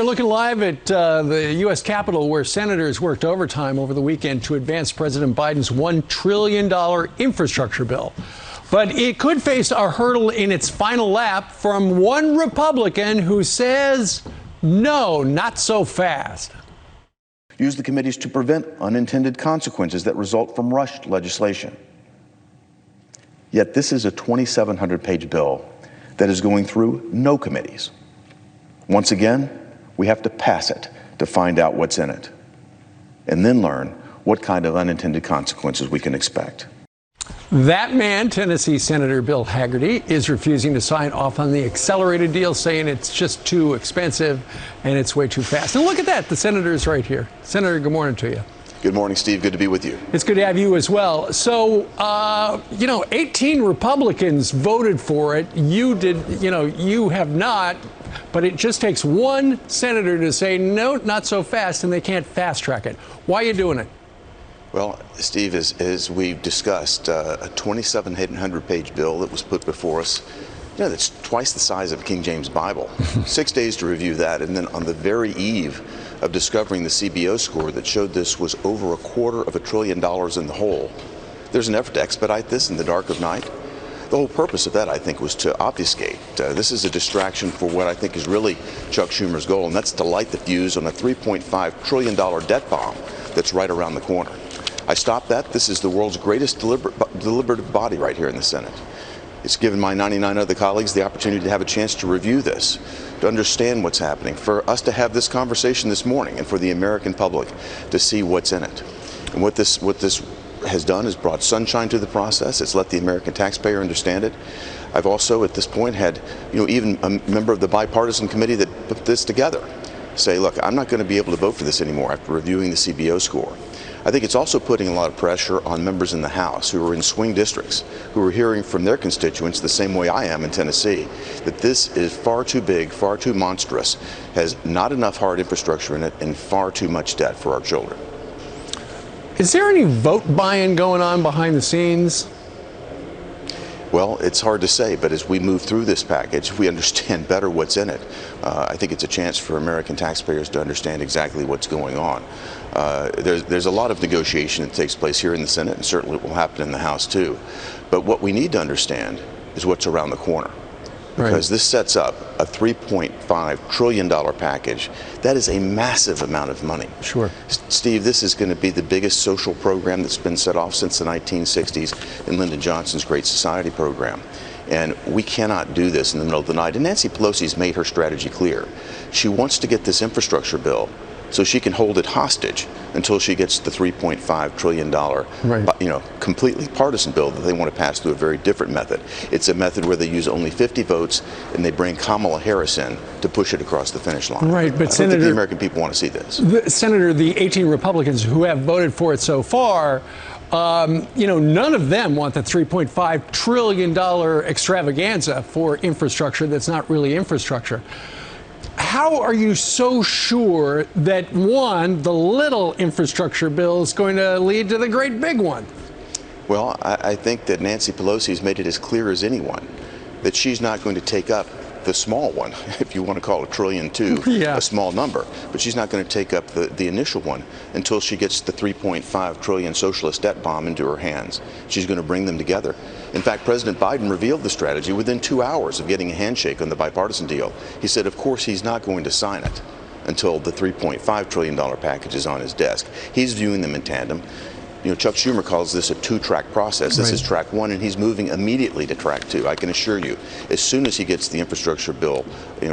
you're looking live at the U.S. Capitol, where senators worked overtime over the weekend to advance President Biden's $1 trillion infrastructure bill. But it could face a hurdle in its final lap from one Republican who says, no, not so fast. Use the committees to prevent unintended consequences that result from rushed legislation. Yet this is a 2,700-page bill that is going through no committees. Once again, we have to pass it to find out what's in it, and then learn what kind of unintended consequences we can expect. That man, Tennessee Senator Bill Hagerty, is refusing to sign off on the accelerated deal, saying it's just too expensive and it's way too fast. And look at that, the senator's right here. Senator, good morning to you. Good morning, Steve. Good to be with you. It's good to have you as well. So, 18 Republicans voted for it. You did, you have not. But it just takes one senator to say, no, not so fast, and they can't fast track it. Why are you doing it? Well, Steve, as we've discussed, a 2,700-page bill that was put before us, that's twice the size of a King James Bible. 6 days to review that, and then on the very eve of discovering the CBO score that showed this was over $250 billion in the hole, there's an effort to expedite this in the dark of night. The whole purpose of that, I think, was to obfuscate. This is a distraction for what I think is really Chuck Schumer's goal, and that's to light the fuse on a $3.5 trillion debt bomb that's right around the corner. I stopped that. This is the world's greatest deliberative body right here in the Senate. It's given my 99 other colleagues the opportunity to have a chance to review this, to understand what's happening, for us to have this conversation this morning, and for the American public to see what's in it. And what this has done is brought sunshine to the process. It's let the American taxpayer understand it. I've also, at this point, had even a member of the bipartisan committee that put this together say, look, I'm not going to be able to vote for this anymore after reviewing the CBO score. I think it's also putting a lot of pressure on members in the House who are in swing districts, who are hearing from their constituents the same way I am in Tennessee, that this is far too big, far too monstrous, has not enough hard infrastructure in it, and far too much debt for our children. Is there any vote buying going on behind the scenes? Well, it's hard to say, but as we move through this package, if we understand better what's in it, I think it's a chance for American taxpayers to understand exactly what's going on. There's a lot of negotiation that takes place here in the Senate, and certainly it will happen in the House too. But what we need to understand is what's around the corner. Because this sets up a $3.5 trillion package. That is a massive amount of money. Sure. Steve, this is going to be the biggest social program that's been set off since the 1960s in Lyndon Johnson's Great Society program. And we cannot do this in the middle of the night. And Nancy Pelosi's made her strategy clear. She wants to get this infrastructure bill so she can hold it hostage until she gets the $3.5 trillion, completely partisan bill that they want to pass through a very different method. It's a method where they use only 50 votes and they bring Kamala Harris in to push it across the finish line. Right, but I think the American people want to see this. Senator, the 18 Republicans who have voted for it so far, none of them want the $3.5 trillion extravaganza for infrastructure that's not really infrastructure. How are you so sure that, one, the little infrastructure bill is going to lead to the great big one? Well, I think that Nancy Pelosi has made it as clear as anyone that she's not going to take up the small one, if you want to call $1 trillion a small number, but she's not going to take up the initial one until she gets the $3.5 trillion socialist debt bomb into her hands. She's going to bring them together. In fact, President Biden revealed the strategy within 2 hours of getting a handshake on the bipartisan deal. He said, of course, he's not going to sign it until the $3.5 trillion package is on his desk. He's viewing them in tandem. Chuck Schumer calls this a two-track process. This is track one, and he's moving immediately to track two. I can assure you, as soon as he gets the infrastructure bill,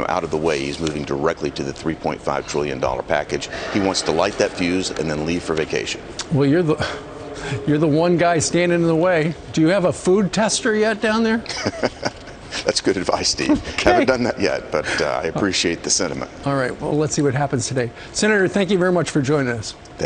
out of the way, he's moving directly to the $3.5 trillion package. He wants to light that fuse and then leave for vacation. Well, you're the one guy standing in the way. Do you have a food tester yet down there? That's good advice, Steve. Okay. Haven't done that yet, but I appreciate the sentiment. All right. Well, let's see what happens today. Senator, thank you very much for joining us.